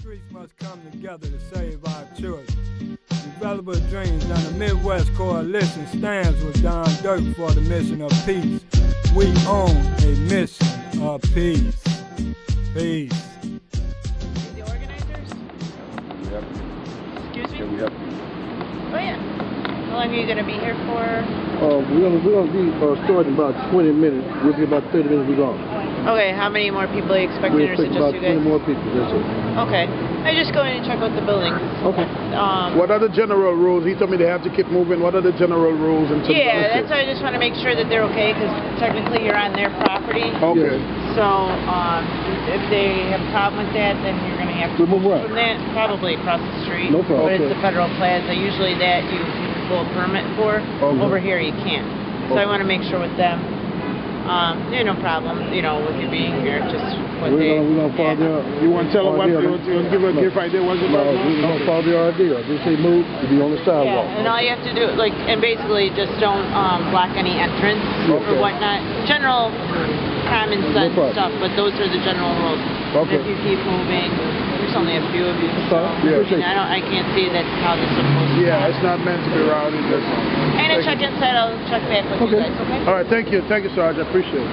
streets must come together to save our children. Developer Dreams and the Midwest Coalition stands with Don Dirk for the mission of peace. We own a mission of peace. Peace. The organizers? Yep. Excuse me? Yeah, we have. Oh yeah. How long are you going to be here for? We're gonna be starting in about 20 minutes. We'll be about 30 minutes. We're gone. Okay, how many more people are you expecting, We're or is it expecting just about you guys? 20 more people. That's it. Okay. I just go in and check out the building. Okay. What are the general rules? He told me they have to keep moving. What are the general rules? Yeah, that's why I just want to make sure that they're okay, because technically you're on their property. Okay. So if they have a problem with that, then you're going to have to We'll move around. from that, probably across the street. No problem. But it's Okay. the Federal Plaza. Usually that you can pull a permit for. Okay. Over here you can't. So I want to make sure with them. There's no problem, with you being here. Just what We're gonna follow their. You want to tell them what you want to give a gift idea? What's No, we're gonna follow their idea. They say move, to be on the sidewalk. Yeah, and all you have to do, and basically just don't block any entrance Okay. or whatnot. General common sense problem. stuff, but those are the general rules. Okay. If you keep moving, there's only a few of you. Fine. Yeah. I can't see that's how this is supposed to be. Yeah, it's not meant to be rowdy. And I check inside, I'll check back with you guys, okay? All right, thank you, Sarge. I appreciate it.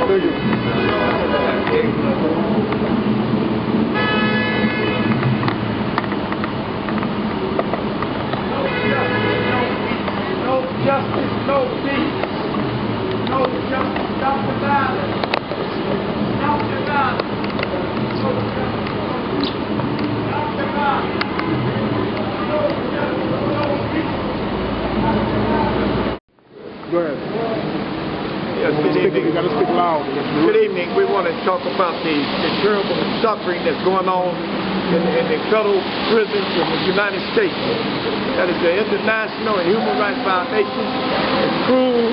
Thank you. No justice, no peace. No justice, stop the violence. Stop the violence. Stop the violence. No justice, no peace. Go ahead. Yes, good evening. You got to speak loud. Good evening. We want to talk about the terrible suffering that's going on in the federal prisons in the United States. That is the international and human rights violation. It's cruel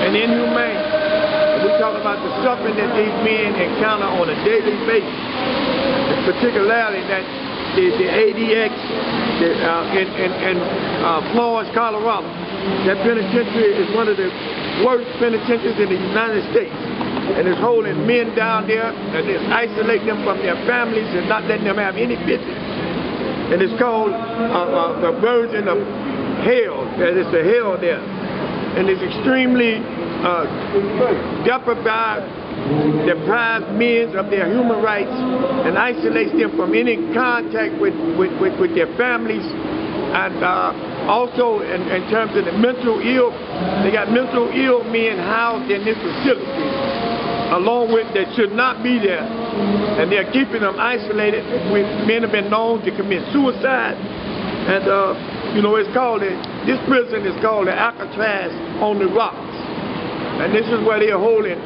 and inhumane. And we're talking about the suffering that these men encounter on a daily basis. Particularly that the ADX in Florence, Colorado. That penitentiary is one of the worst penitentiaries in the United States. And it's holding men down there and it's isolating them from their families and not letting them have any business. And it's called the version of hell. That is the hell there. And it's extremely deprived men of their human rights and isolates them from any contact with their families. And also in terms of the mental ill, they got mental ill men housed in this facility, along with that should not be there. And they're keeping them isolated. Men have been known to commit suicide. And it's called, this prison is called the Alcatraz on the rocks. And this is where they're holding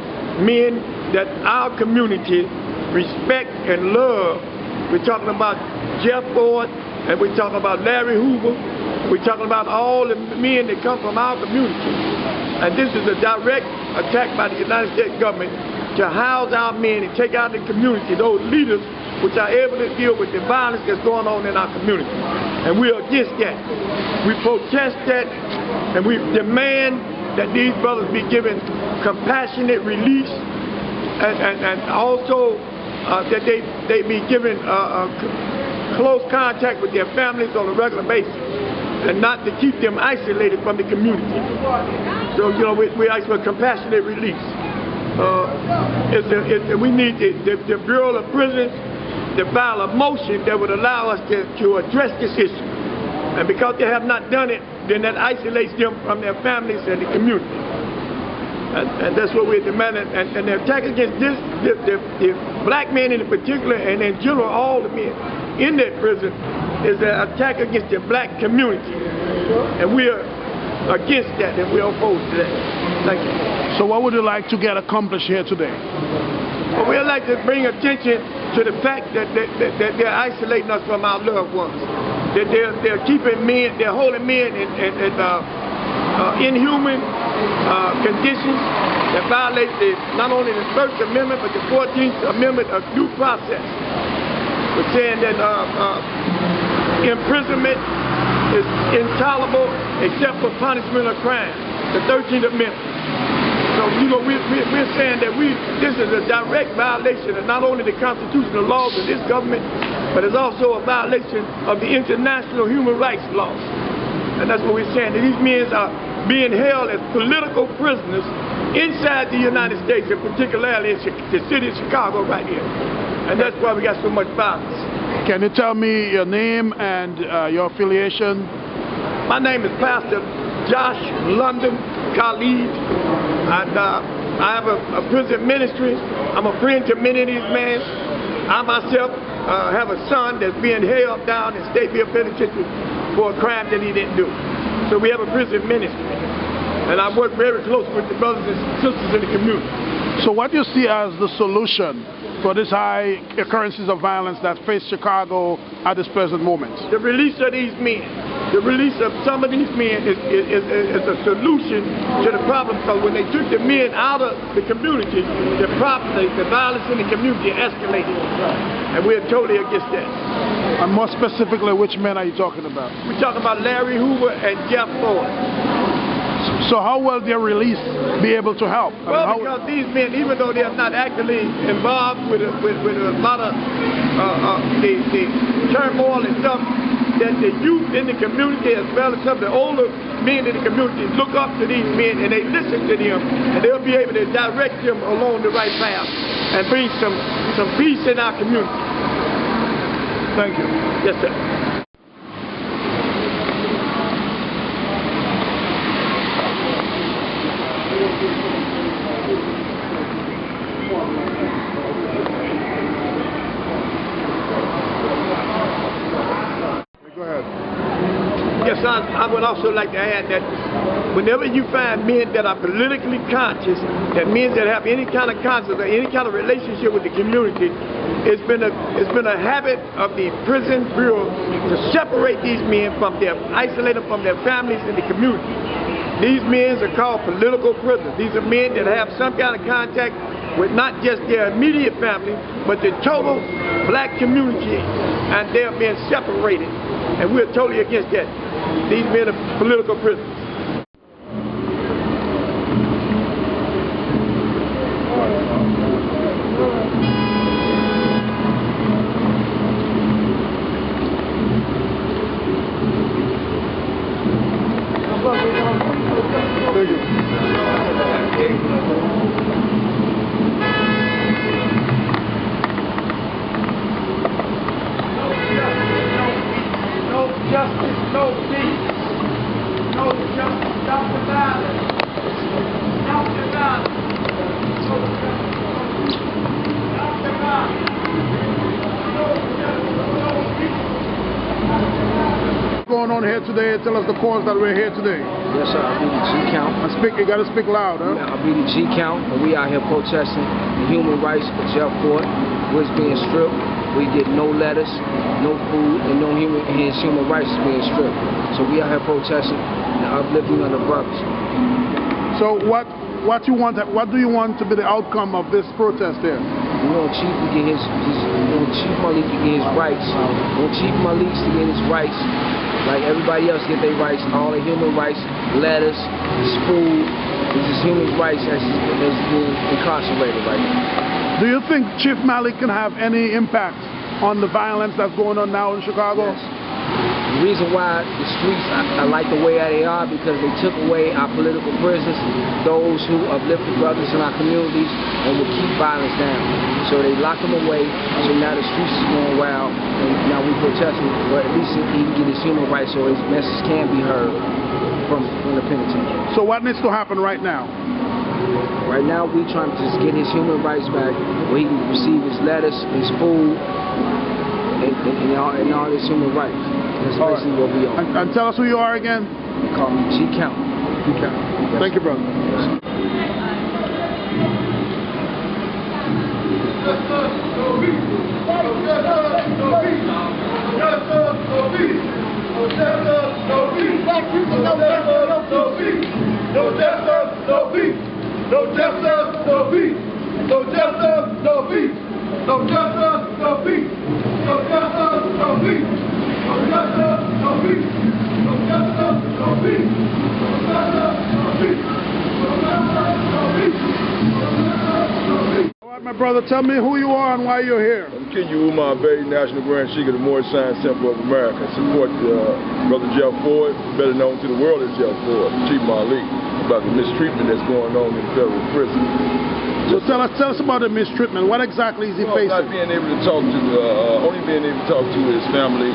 men that our community respect and love. We're talking about Jeff Ford, and we're talking about Larry Hoover. We're talking about all the men that come from our community. And this is a direct attack by the United States government to house our men and take out the community, those leaders which are able to deal with the violence that's going on in our community. And we're against that. We protest that, and we demand that these brothers be given compassionate release, and also that they be given close contact with their families on a regular basis, and not to keep them isolated from the community. So, we ask for compassionate release. We need the Bureau of Prisons to file a motion that would allow us to address this issue. And because they have not done it, then that isolates them from their families and the community. And that's what we're demanding. And the attack against the black men in particular, and in general all the men in that prison, is an attack against the black community. And we are against that, and we're opposed to that. Thank you. So what would you like to get accomplished here today? Well, we'd like to bring attention to the fact that they're isolating us from our loved ones. That they're keeping men, they're holding men in inhuman conditions that violate not only the First Amendment but the 14th Amendment of due process. was saying that imprisonment is intolerable except for punishment of crime, the 13th Amendment. So, we're saying that this is a direct violation of not only the constitutional laws of this government, but it's also a violation of the international human rights laws. And that's what we're saying, that these men are being held as political prisoners inside the United States, and particularly in the city of Chicago right here. And that's why we got so much violence. Can you tell me your name and your affiliation? My name is Pastor Josh London Khalid, and I have a prison ministry. I'm a friend to many of these men. I myself have a son that's being held down in Stateville Penitentiary for a crime that he didn't do. So we have a prison ministry, and I work very closely with the brothers and sisters in the community. So what do you see as the solution for these high occurrences of violence that face Chicago at this present moment? The release of these men. The release of some of these men is a solution to the problem, because when they took the men out of the community, the violence in the community escalated. And we're totally against that. And more specifically, which men are you talking about? We're talking about Larry Hoover and Jeff Ford. So how will their release be able to help? Well, because these men, even though they're not actively involved with a lot of the turmoil and stuff, that the youth in the community, as well as some of the older men in the community, look up to these men and they listen to them, and they'll be able to direct them along the right path and bring some peace in our community. Thank you. Yes, sir. Go ahead. Yes, I would also like to add that whenever you find men that are politically conscious, that men that have any kind of conscience or any kind of relationship with the community, it's been a habit of the prison bureau to separate these men isolate them from their families and the community. These men are called political prisoners. These are men that have some kind of contact with not just their immediate family, but the total black community, and they're being separated. And we're totally against that. These men are political prisoners. Thank you. Justice, no peace. No justice, stop the violence. Stop the violence. Stop the violence. No justice, no peace. What's going on here today? Tell us the cause that we're here today. Yes, sir. I'll be the G count. You gotta speak loud, huh? I'll be the G count, and we out here protesting the human rights of Jeff Ford, who is being stripped. We get no letters, no food, and his human rights is being stripped. So we out here protesting and uplifting of the brothers. So what do you want to be the outcome of this protest here? We want Chief to get Chief Malik to get his rights. We want Chief Malik to get his rights, like everybody else get their rights, all their human rights, letters, his food, his human rights as being incarcerated right now. Do you think Chief Malik can have any impact on the violence that's going on now in Chicago? Yes. The reason why the streets I like the way they are, because they took away our political prisoners, those who uplift the brothers in our communities and will keep violence down. So they lock them away, so now the streets is going wild, and now we protesting, but at least he can get his human rights so his message can be heard from the penitentiary. So what needs to happen right now? Right now, we're trying to just get his human rights back, where he can receive his letters, his food, and all his human rights. That's basically what we are. And tell us who you are again. They call me G Count. G Count. Yes. Thank you, brother. Yes. No justice, no peace. No justice, no peace. No justice, no peace. No justice, no peace. My brother, tell me who you are and why you're here. I'm King Umar Bay, National Grand Sheik of the Moorish Science Temple of America. I support Brother Jeff Ford, better known to the world as Jeff Ford, Chief Malik, about the mistreatment that's going on in federal prison. So tell us about the mistreatment. What exactly is he facing? Not being able to talk to, only being able to talk to his family,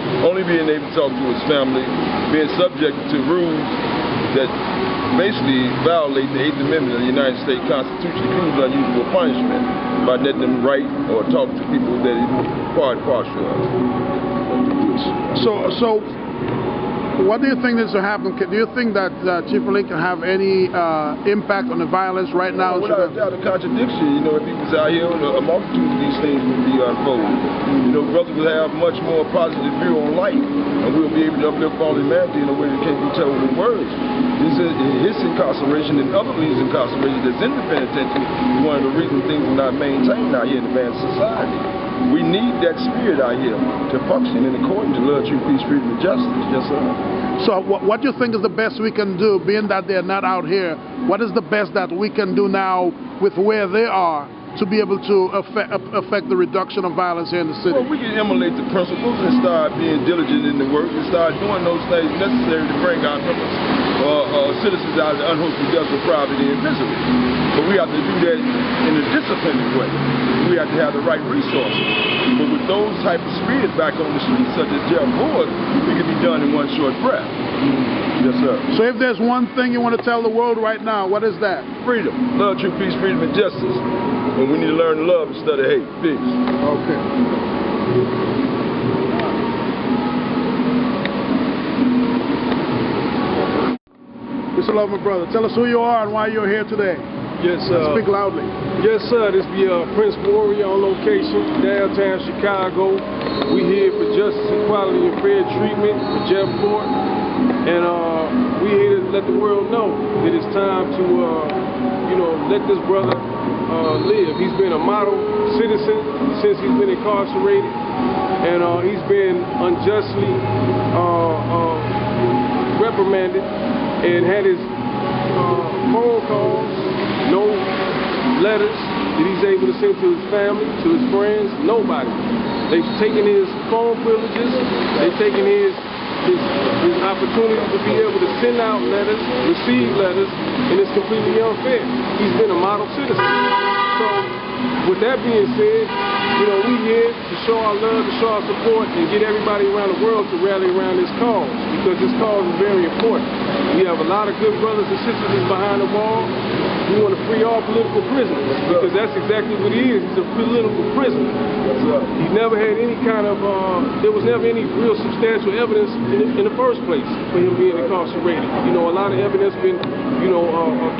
being subject to rules that basically violate the 8th Amendment of the United States Constitution, including unusual punishment, by letting them write or talk to people that are part and parcel of. So what do you think needs to happen? Do you think that Chief Malik can have any impact on the violence right now? Without a doubt, a contradiction. If he was out here, a multitude of these things would be unfolded. Brothers will have much more positive view on life, and we'll be able to uplift all humanity in a way that can't be told with words. His incarceration and other leaders' incarceration that's in the penitentiary is one of the reasons things are not maintained out here in advanced society. We need that spirit out here to function in accordance to love, truth, peace, freedom, and justice. Yes, sir. So what do you think is the best we can do, being that they're not out here? What is the best that we can do now with where they are to be able to affect the reduction of violence here in the city? Well, we can emulate the principles and start being diligent in the work and start doing those things necessary to bring our members or citizens out of the unhopeful depths of poverty and misery. But we have to do that in a disciplined way. We have to have the right resources. But with those type of spirits back on the streets, such as Jeff Ford, it can be done in one short breath. Yes, sir. So if there's one thing you want to tell the world right now, what is that? Freedom. Love, truth, peace, freedom, and justice. And we need to learn to love instead of hate. Peace. Okay. Mr. Love, my brother, tell us who you are and why you're here today. Yes, sir. Speak loudly. Yes, sir. This be Prince Warrior on location, downtown Chicago. We here for justice, equality, and fair treatment for Jeff Ford. And we here to let the world know that it's time to, let this brother live. He's been a model citizen since he's been incarcerated, and he's been unjustly reprimanded and had his phone calls, no letters that he's able to send to his family, to his friends, nobody. They've taken his phone privileges, they've taken his opportunity to be able to send out letters, receive letters, and it's completely unfair. He's been a model citizen. So, with that being said, we here to show our love, to show our support, and get everybody around the world to rally around this cause, because this cause is very important. We have a lot of good brothers and sisters behind the wall. We want to free all political prisoners, because that's exactly what he is. He's a political prisoner. He never had any kind of, there was never any real substantial evidence in the first place for him being incarcerated. A lot of evidence been,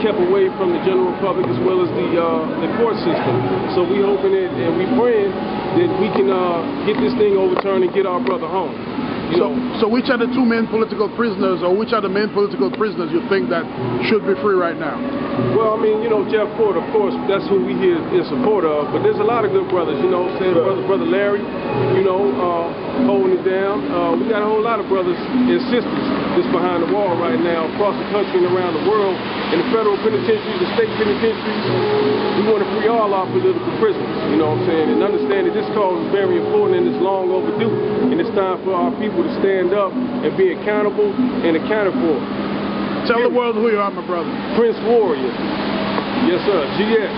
kept away from the general public as well as the court system. So we hoping that, and we praying that we can get this thing overturned and get our brother home. So which are the two main political prisoners, or which are the main political prisoners you think that should be free right now? Well, Jeff Ford, of course, that's who we here in support of. But there's a lot of good brothers, brother Larry, holding it down. We got a whole lot of brothers and sisters that's behind the wall right now, across the country and around the world, in the federal penitentiaries, the state penitentiaries. We want to free all our political prisoners, and understand that this cause is very important and it's long overdue. And it's time for our people to stand up and be accountable and accounted for. Tell the world who you are, my brother. Prince Warrior. Yes, sir. GS.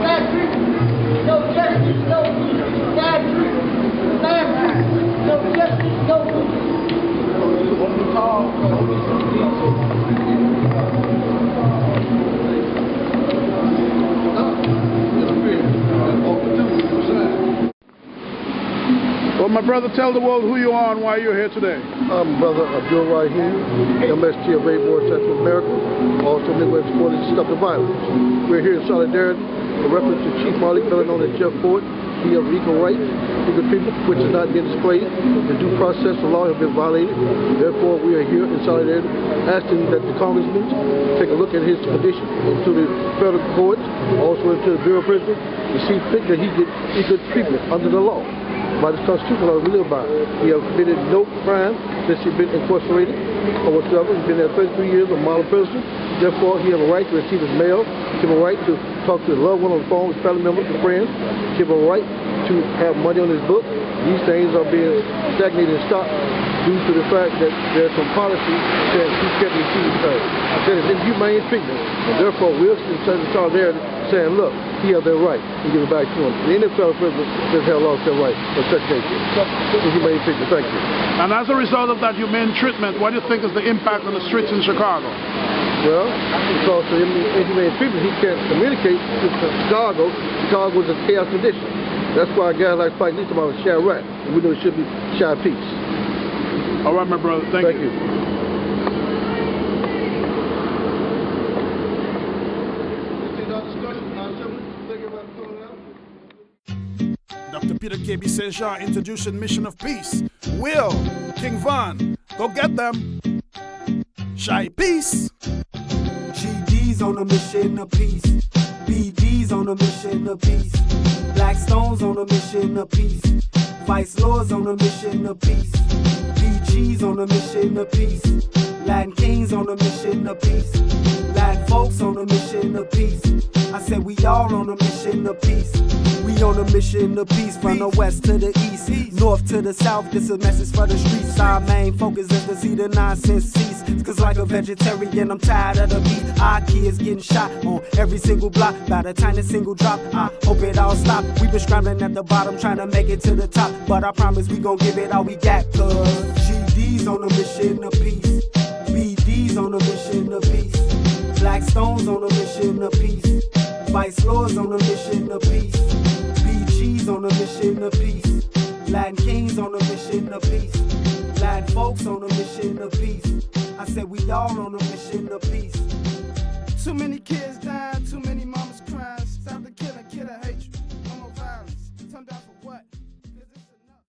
Bad treatment, no justice, no peace. Bad treatment, bad treatment, no justice, no peace. Well, my brother, tell the world who you are and why you're here today. I'm Brother Abdul Rahim, MST of Moorish Central America, also Midwest supporters to stop the violence. We're here in solidarity in reference to Chief Malik, better known as Jeff Ford. He has equal rights, equal treatment, which is not being displayed. The due process of law has been violated. Therefore, we are here in solidarity, asking that the congressmen take a look at his condition into the federal courts, also into the Bureau of Prisons, to see fit that he get equal treatment under the law. By the Constitution law we live by. He has committed no crime since he's been incarcerated or whatsoever. He's been there 33 years of model prison. Therefore, he has a right to receive his mail. He has a right to talk to his loved one on the phone, his family members, his friends. He has a right to have money on his book. These things are being stagnated and stopped due to the fact that there's some policy that he can't receive his pay. That is inhumane treatment. And therefore, we're in solidarity saying, look, he has that right and give it back to him. Any federal prison does have lost their right of such nature. Inhumane treatment. Thank you. And as a result of that humane treatment, what do you think is the impact on the streets in Chicago? Well, because of inhumane treatment, he can't communicate to Chicago. Chicago is a chaos condition. That's why guys like Spike Lee talking about Chirac. And we know it should be Chi Peace. All right, my brother. Thank you. Dr. Peter K.B. St. Jean introducing Mission of Peace. Will, King Von, go get them. Shy Peace. GD's on a mission of peace. BD's on a mission of peace. Black Stones on a mission of peace. Vice Lords on a mission of peace. BG's on a mission of peace. Latin Kings on a mission of peace. Latin folks on a mission of peace. I said we all on a mission of peace. We on a mission of peace from the west to the east, north to the south. This is a message for the streets. Our main focus is to see the nonsense cease. Cause like a vegetarian, I'm tired of the beat. Our kids getting shot on every single block by the tiny single drop. I hope it all stop. We been scrambling at the bottom trying to make it to the top, but I promise we gon' give it all we got. Cause GD's on a mission of peace. BD's on a mission of peace. Black Stones on a mission of peace. Vice Lords on a mission of peace. BG's on a mission of peace. Latin Kings on a mission of peace. Latin folks on a mission of peace. I said we all on a mission of peace. Too many kids dying, too many